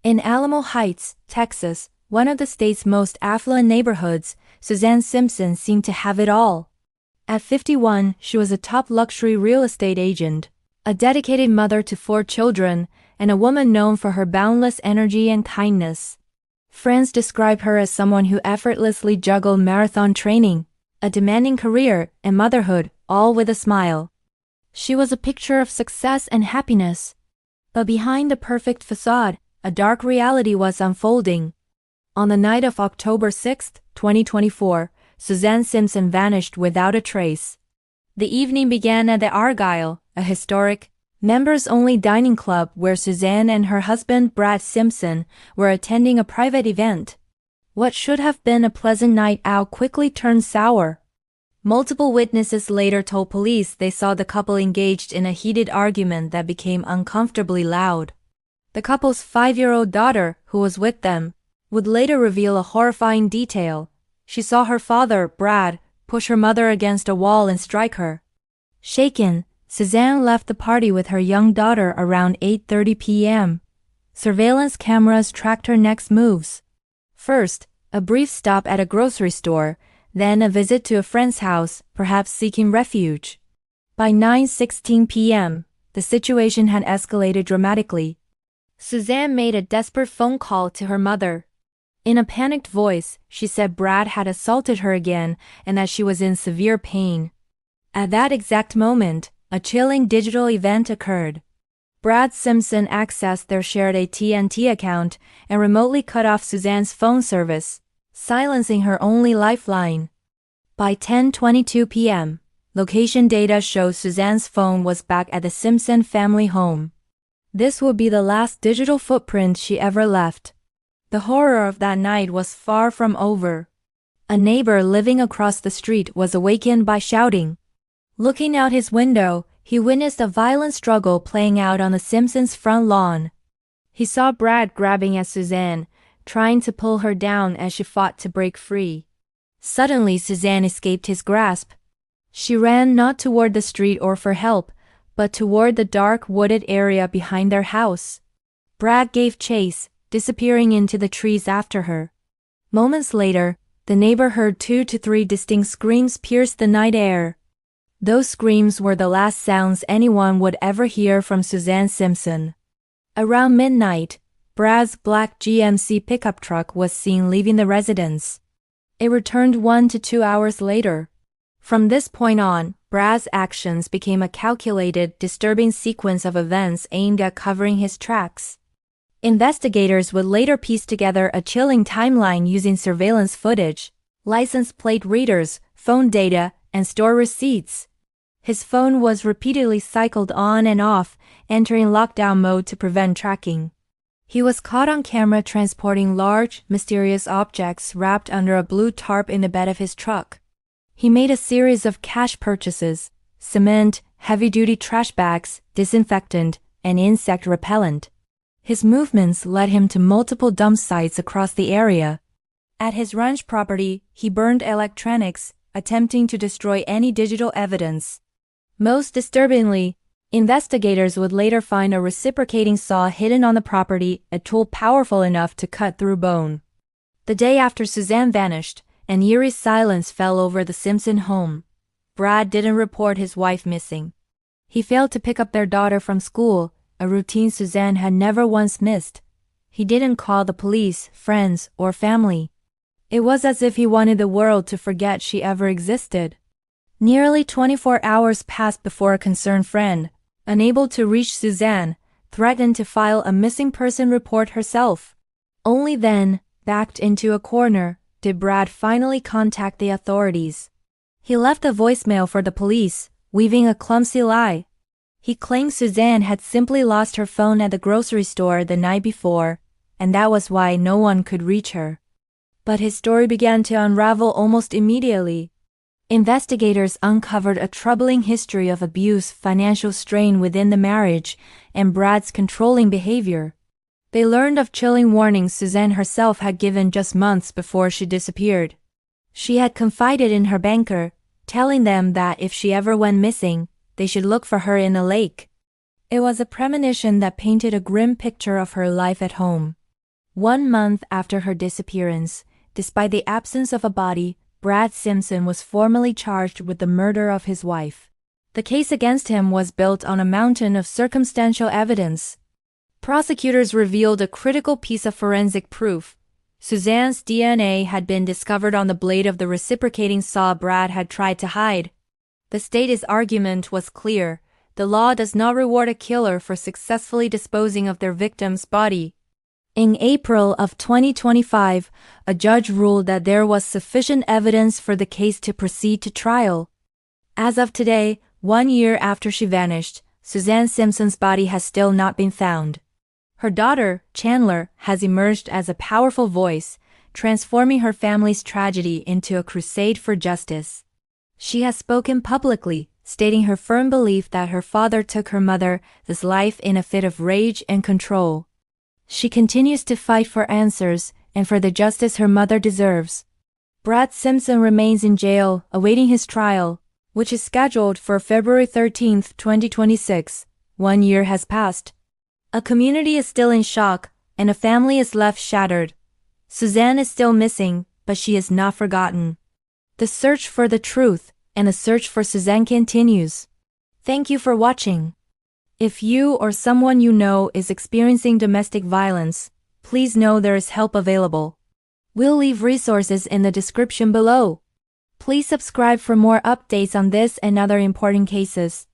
In Alamo Heights, Texas, one of the state's most affluent neighborhoods, Suzanne Simpson seemed to have it all. At 51, she was a top luxury real estate agent, a dedicated mother to 4 children, and a woman known for her boundless energy and kindness. Friends describe her as someone who effortlessly juggled marathon training, a demanding career, and motherhood, all with a smile. She was a picture of success and happiness. But behind the perfect facade, a dark reality was unfolding. On the night of October 6, 2024, Suzanne Simpson vanished without a trace. The evening began at the Argyle, a historic, members-only dining club where Suzanne and her husband Brad Simpson were attending a private event. What should have been a pleasant night out quickly turned sour. Multiple witnesses later told police they saw the couple engaged in a heated argument that became uncomfortably loud. The couple's 5-year-old daughter, who was with them, would later reveal a horrifying detail. She saw her father, Brad, push her mother against a wall and strike her. Shaken, Suzanne left the party with her young daughter around 8:30 p.m. Surveillance cameras tracked her next moves. First, a brief stop at a grocery store, then a visit to a friend's house, perhaps seeking refuge. By 9:16 p.m., the situation had escalated dramatically. Suzanne made a desperate phone call to her mother. In a panicked voice, she said Brad had assaulted her again and that she was in severe pain. At that exact moment, a chilling digital event occurred. Brad Simpson accessed their shared AT&T account and remotely cut off Suzanne's phone service, silencing her only lifeline. By 10:22 p.m., location data shows Suzanne's phone was back at the Simpson family home. This would be the last digital footprint she ever left. The horror of that night was far from over. A neighbor living across the street was awakened by shouting. Looking out his window, he witnessed a violent struggle playing out on the Simpsons' front lawn. He saw Brad grabbing at Suzanne, trying to pull her down as she fought to break free. Suddenly, Suzanne escaped his grasp. She ran not toward the street or for help, but toward the dark wooded area behind their house. Brad gave chase, disappearing into the trees after her. Moments later, the neighbor heard 2 to 3 distinct screams pierce the night air. Those screams were the last sounds anyone would ever hear from Suzanne Simpson. Around midnight, Brad's black GMC pickup truck was seen leaving the residence. It returned 1 to 2 hours later. From this point on, Brad's actions became a calculated, disturbing sequence of events aimed at covering his tracks. Investigators would later piece together a chilling timeline using surveillance footage, license plate readers, phone data, and store receipts. His phone was repeatedly cycled on and off, entering lockdown mode to prevent tracking. He was caught on camera transporting large, mysterious objects wrapped under a blue tarp in the bed of his truck. He made a series of cash purchases: cement, heavy-duty trash bags, disinfectant, and insect repellent. His movements led him to multiple dump sites across the area. At his ranch property, he burned electronics, attempting to destroy any digital evidence. Most disturbingly, investigators would later find a reciprocating saw hidden on the property, a tool powerful enough to cut through bone. The day after Suzanne vanished, an eerie silence fell over the Simpson home. Brad didn't report his wife missing. He failed to pick up their daughter from school, a routine Suzanne had never once missed. He didn't call the police, friends, or family. It was as if he wanted the world to forget she ever existed. Nearly 24 hours passed before a concerned friend, unable to reach Suzanne, threatened to file a missing person report herself. Only then, backed into a corner, did Brad finally contact the authorities. He left a voicemail for the police, weaving a clumsy lie. He claimed Suzanne had simply lost her phone at the grocery store the night before, and that was why no one could reach her. But his story began to unravel almost immediately. Investigators uncovered a troubling history of abuse, financial strain within the marriage, and Brad's controlling behavior. They learned of chilling warnings Suzanne herself had given just months before she disappeared. She had confided in her banker, telling them that if she ever went missing, they should look for her in a lake. It was a premonition that painted a grim picture of her life at home. 1 month after her disappearance, despite the absence of a body, Brad Simpson was formally charged with the murder of his wife. The case against him was built on a mountain of circumstantial evidence. Prosecutors revealed a critical piece of forensic proof. Suzanne's DNA had been discovered on the blade of the reciprocating saw Brad had tried to hide. The state's argument was clear: the law does not reward a killer for successfully disposing of their victim's body. In April of 2025, a judge ruled that there was sufficient evidence for the case to proceed to trial. As of today, 1 year after she vanished, Suzanne Simpson's body has still not been found. Her daughter, Chandler, has emerged as a powerful voice, transforming her family's tragedy into a crusade for justice. She has spoken publicly, stating her firm belief that her father took her mother's life in a fit of rage and control. She continues to fight for answers and for the justice her mother deserves. Brad Simpson remains in jail, awaiting his trial, which is scheduled for February 13, 2026. 1 year has passed. A community is still in shock, and a family is left shattered. Suzanne is still missing, but she is not forgotten. The search for the truth and the search for Suzanne continues. Thank you for watching. If you or someone you know is experiencing domestic violence, please know there is help available. We'll leave resources in the description below. Please subscribe for more updates on this and other important cases.